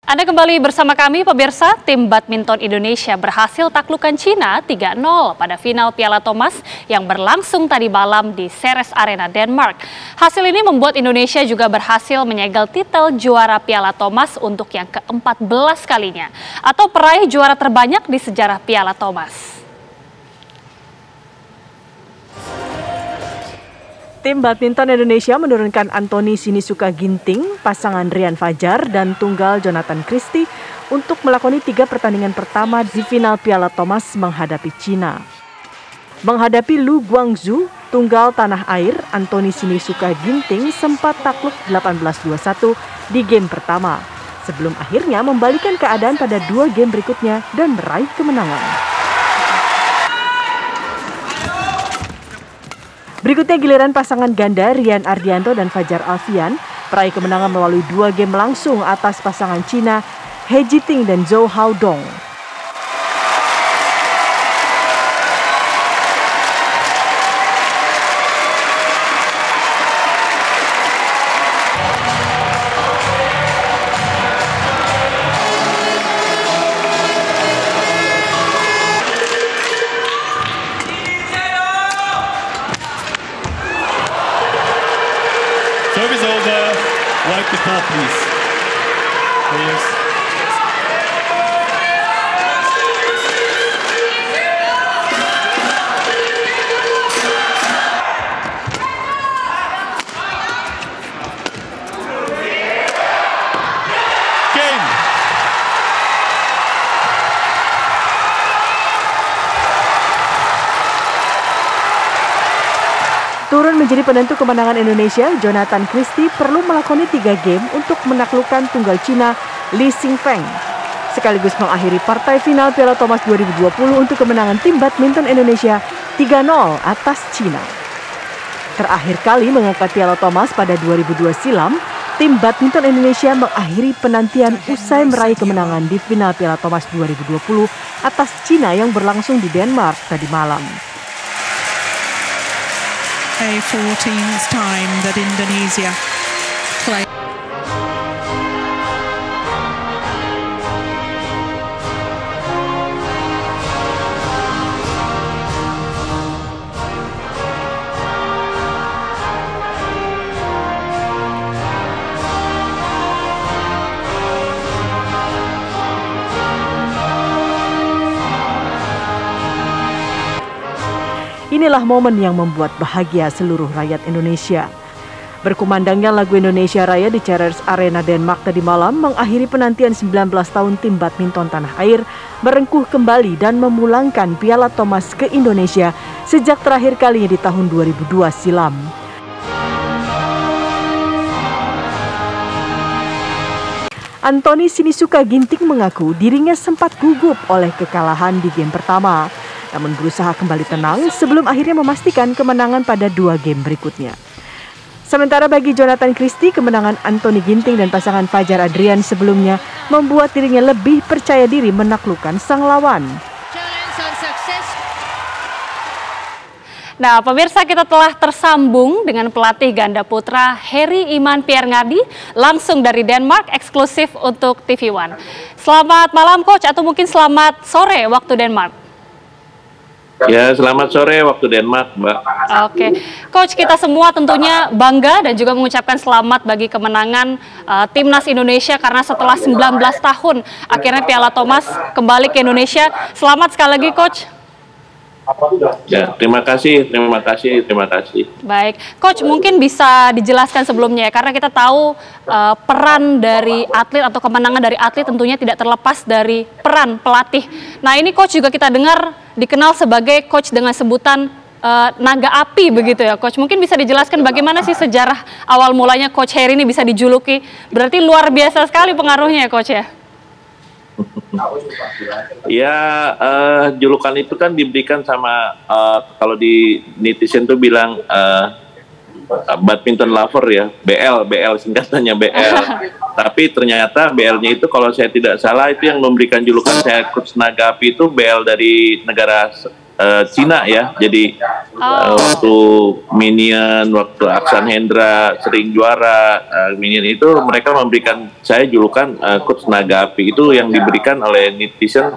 Anda kembali bersama kami, pemirsa. Tim badminton Indonesia berhasil taklukkan Cina 3-0 pada final Piala Thomas yang berlangsung tadi malam di Ceres Arena, Denmark. Hasil ini membuat Indonesia juga berhasil menyegel titel juara Piala Thomas untuk yang ke-14 kalinya, atau peraih juara terbanyak di sejarah Piala Thomas. Tim badminton Indonesia menurunkan Anthony Sinisuka Ginting, pasangan Rian Fajar, dan tunggal Jonathan Christie untuk melakoni 3 pertandingan pertama di final Piala Thomas menghadapi Cina. Menghadapi Lu Guangzhou, tunggal tanah air, Anthony Sinisuka Ginting sempat takluk 18-21 di game pertama, sebelum akhirnya membalikan keadaan pada 2 game berikutnya dan meraih kemenangan. Berikutnya giliran pasangan ganda Rian Ardianto dan Fajar Alfian peraih kemenangan melalui 2 game langsung atas pasangan Cina He Jiting dan Zhou Haodong. Service over. Wipe the ball, please. Please. Game. Turun menjadi penentu kemenangan Indonesia, Jonathan Christie perlu melakoni 3 game untuk menaklukkan tunggal Cina Li Xingfeng, sekaligus mengakhiri partai final Piala Thomas 2020 untuk kemenangan tim badminton Indonesia 3-0 atas Cina. Terakhir kali mengangkat Piala Thomas pada 2002 silam, tim badminton Indonesia mengakhiri penantian usai meraih kemenangan di final Piala Thomas 2020 atas Cina yang berlangsung di Denmark tadi malam. A 14th time that Indonesia play. Inilah momen yang membuat bahagia seluruh rakyat Indonesia. Berkumandangnya lagu Indonesia Raya di Ceres Arena Denmark tadi malam mengakhiri penantian 19 tahun tim badminton tanah air merengkuh kembali dan memulangkan Piala Thomas ke Indonesia sejak terakhir kalinya di tahun 2002 silam. Anthony Sinisuka Ginting mengaku dirinya sempat gugup oleh kekalahan di game pertama, namun berusaha kembali tenang sebelum akhirnya memastikan kemenangan pada 2 game berikutnya. Sementara bagi Jonathan Christie, kemenangan Anthony Ginting dan pasangan Fajar Adrian sebelumnya membuat dirinya lebih percaya diri menaklukkan sang lawan. Nah, pemirsa, kita telah tersambung dengan pelatih ganda putra Heri Iman Pierre Ngadi langsung dari Denmark, eksklusif untuk TV One. Selamat malam, Coach, atau mungkin selamat sore waktu Denmark. Ya, selamat sore waktu Denmark, Mbak. Oke, Coach, kita semua tentunya bangga dan juga mengucapkan selamat bagi kemenangan Timnas Indonesia karena setelah 19 tahun akhirnya Piala Thomas kembali ke Indonesia. Selamat sekali lagi, Coach. Ya, terima kasih. Baik, Coach, mungkin bisa dijelaskan sebelumnya ya, karena kita tahu peran dari atlet atau kemenangan dari atlet tentunya tidak terlepas dari peran pelatih. Nah, ini Coach juga kita dengar dikenal sebagai coach dengan sebutan naga api begitu ya, Coach. Mungkin bisa dijelaskan bagaimana sih sejarah awal mulanya Coach Heri ini bisa dijuluki, berarti luar biasa sekali pengaruhnya ya, Coach ya? Ya, julukan itu kan diberikan sama, kalau di netizen tuh bilang badminton lover ya, BL singkatannya BL. Tapi ternyata BL-nya itu kalau saya tidak salah itu yang memberikan julukan saya coach naga api itu BL dari negara Cina ya. Jadi waktu Minion, waktu Aksan Hendra sering juara Minion itu mereka memberikan saya julukan Coach Naga Api. Itu yang diberikan oleh netizen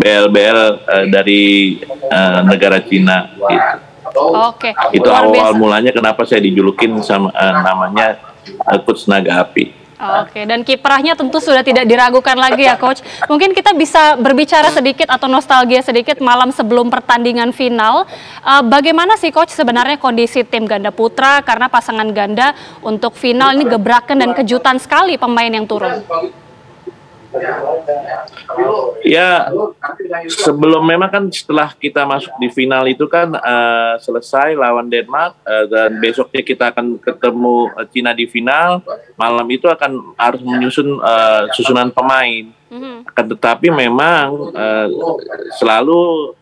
BL-BL dari negara Cina gitu. Oke. Itu awal mulanya kenapa saya dijulukin sama namanya Coach Naga Api. Oke, dan kiprahnya tentu sudah tidak diragukan lagi ya Coach. Mungkin kita bisa berbicara sedikit atau nostalgia sedikit malam sebelum pertandingan final. Bagaimana sih Coach sebenarnya kondisi tim ganda putra, karena pasangan ganda untuk final ini gebrakan dan kejutan sekali pemain yang turun. Ya, sebelum memang kan setelah kita masuk di final itu kan selesai lawan Denmark dan besoknya kita akan ketemu Cina di final. Malam itu harus menyusun susunan pemain. Akan tetapi memang selalu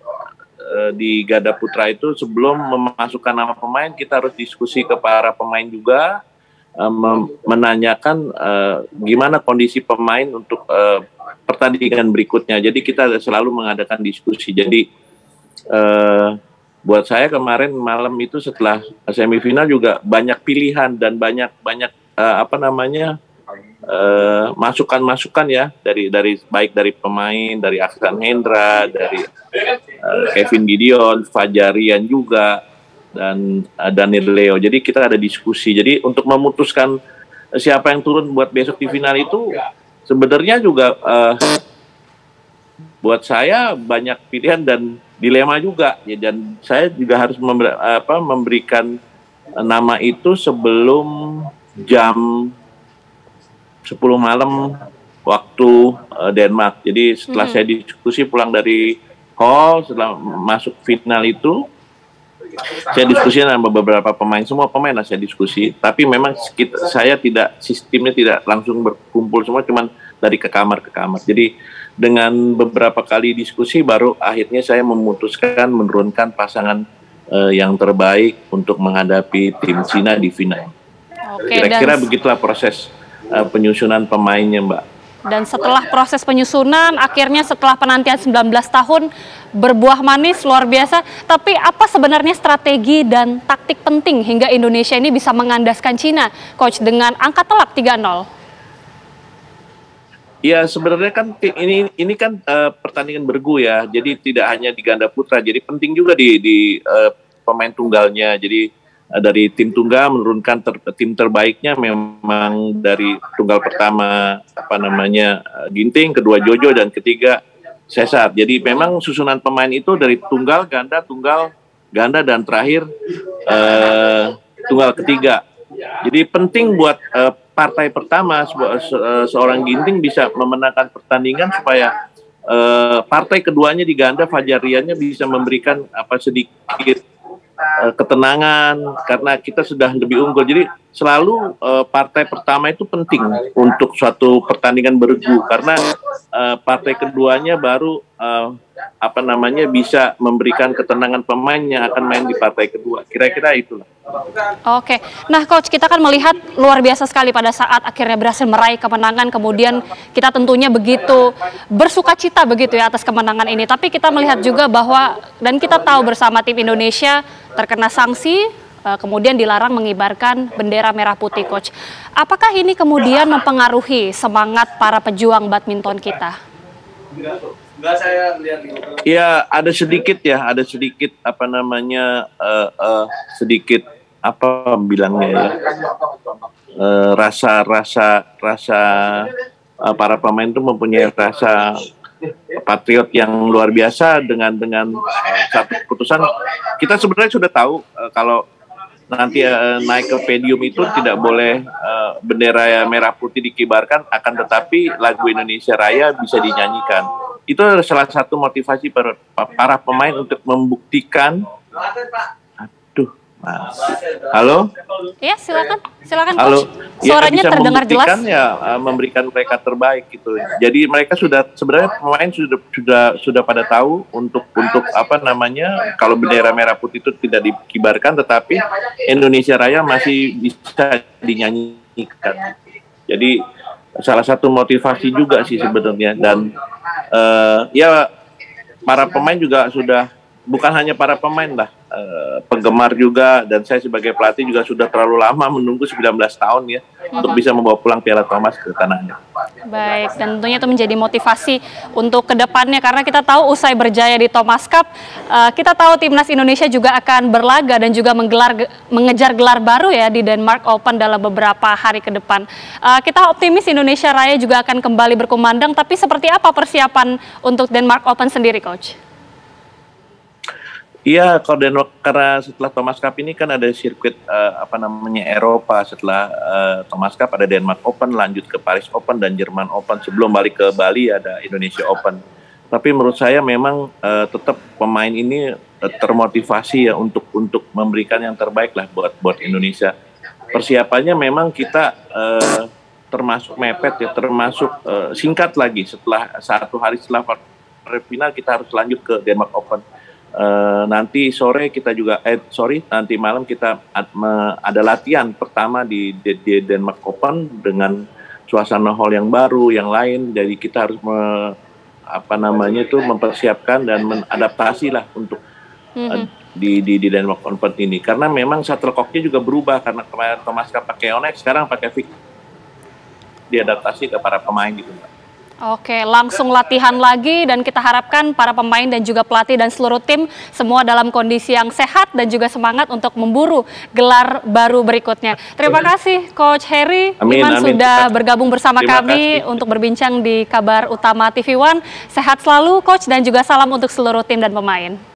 di ganda putra itu sebelum memasukkan nama pemain kita harus diskusi ke para pemain juga. Menanyakan gimana kondisi pemain untuk pertandingan berikutnya. Jadi kita selalu mengadakan diskusi. Jadi buat saya kemarin malam itu setelah semifinal juga banyak pilihan dan banyak masukan-masukan ya dari baik dari pemain, dari Aksan Hendra, dari Kevin Gideon, Fajarian juga, dan Daniel Leo. Jadi kita ada diskusi. Jadi untuk memutuskan siapa yang turun buat besok di final itu sebenarnya juga buat saya banyak pilihan dan dilema juga. Ya, dan saya juga harus memberikan nama itu sebelum jam 10 malam waktu Denmark. Jadi setelah saya diskusi pulang dari hall, setelah masuk final itu saya diskusi sama beberapa pemain, semua pemain lah saya diskusi. Tapi memang sistemnya tidak langsung berkumpul semua, cuman dari ke kamar. Jadi dengan beberapa kali diskusi baru akhirnya saya memutuskan menurunkan pasangan yang terbaik untuk menghadapi tim Cina di final. Kira-kira begitulah proses penyusunan pemainnya, Mbak. Dan setelah proses penyusunan, akhirnya setelah penantian 19 tahun, berbuah manis luar biasa. Tapi apa sebenarnya strategi dan taktik penting hingga Indonesia ini bisa mengandaskan Cina, Coach, dengan angka telak 3-0? Ya sebenarnya kan ini kan pertandingan bergu ya. Jadi tidak hanya di ganda putra, jadi penting juga di pemain tunggalnya. Jadi dari tim tunggal menurunkan tim terbaiknya memang dari tunggal pertama Ginting, kedua Jojo, dan ketiga Cesar. Jadi memang susunan pemain itu dari tunggal ganda dan terakhir tunggal ketiga. Jadi penting buat partai pertama seorang Ginting bisa memenangkan pertandingan supaya partai keduanya di ganda Fajariannya bisa memberikan sedikit ketenangan karena kita sudah lebih unggul. Jadi selalu partai pertama itu penting untuk suatu pertandingan bergu karena partai keduanya baru bisa memberikan ketenangan pemain yang akan main di partai kedua. Kira-kira itulah. Oke, nah Coach, kita kan melihat luar biasa sekali pada saat akhirnya berhasil meraih kemenangan, kemudian kita tentunya begitu bersukacita begitu ya atas kemenangan ini. Tapi kita melihat juga bahwa, dan kita tahu bersama tim Indonesia terkena sanksi, kemudian dilarang mengibarkan bendera merah putih, Coach. Apakah ini kemudian mempengaruhi semangat para pejuang badminton kita? Ya, ada sedikit rasa para pemain itu mempunyai rasa patriot yang luar biasa dengan satu keputusan. Kita sebenarnya sudah tahu kalau nanti naik ke podium itu tidak boleh bendera merah putih dikibarkan, akan tetapi lagu Indonesia Raya bisa dinyanyikan. Itu salah satu motivasi para pemain untuk membuktikan. Halo? Ya, silakan Halo. Coach. Suaranya ya, terdengar jelas. Ya, memberikan mereka terbaik gitu. Jadi mereka sebenarnya pemain sudah pada tahu untuk kalau bendera merah putih itu tidak dikibarkan, tetapi Indonesia Raya masih bisa dinyanyikan. Jadi salah satu motivasi juga sih sebenarnya, dan para pemain juga sudah, bukan hanya para pemain lah, penggemar juga, dan saya sebagai pelatih juga sudah terlalu lama menunggu 19 tahun ya untuk bisa membawa pulang Piala Thomas ke tanah air. Baik, dan tentunya itu menjadi motivasi untuk kedepannya, karena kita tahu usai berjaya di Thomas Cup, kita tahu timnas Indonesia juga akan berlaga dan juga mengejar gelar baru ya di Denmark Open dalam beberapa hari ke depan. Kita optimis Indonesia Raya juga akan kembali berkumandang, tapi seperti apa persiapan untuk Denmark Open sendiri, Coach? Iya, kalau karena setelah Thomas Cup ini kan ada sirkuit Eropa. Setelah Thomas Cup ada Denmark Open, lanjut ke Paris Open dan Jerman Open. Sebelum balik ke Bali ada Indonesia Open. Tapi menurut saya memang tetap pemain ini termotivasi ya untuk memberikan yang terbaik lah buat Indonesia. Persiapannya memang kita termasuk mepet ya, termasuk singkat lagi. Setelah 1 hari setelah final kita harus lanjut ke Denmark Open. Nanti sore kita juga nanti malam kita ada latihan pertama di Denmark Open dengan suasana hall yang baru, yang lain. Jadi kita harus mempersiapkan dan mengadaptasi lah untuk di Denmark Open ini. Karena memang shuttlecocknya juga berubah, karena kemarin Thomas Cup pakai Yonex, sekarang pakai Vic. Diadaptasi ke para pemain gitu, Mbak. Oke, langsung latihan lagi, dan kita harapkan para pemain dan juga pelatih dan seluruh tim semua dalam kondisi yang sehat dan juga semangat untuk memburu gelar baru berikutnya. Terima kasih Coach Heri Iman sudah bergabung bersama kami untuk berbincang di Kabar Utama TV One. Sehat selalu Coach, dan juga salam untuk seluruh tim dan pemain.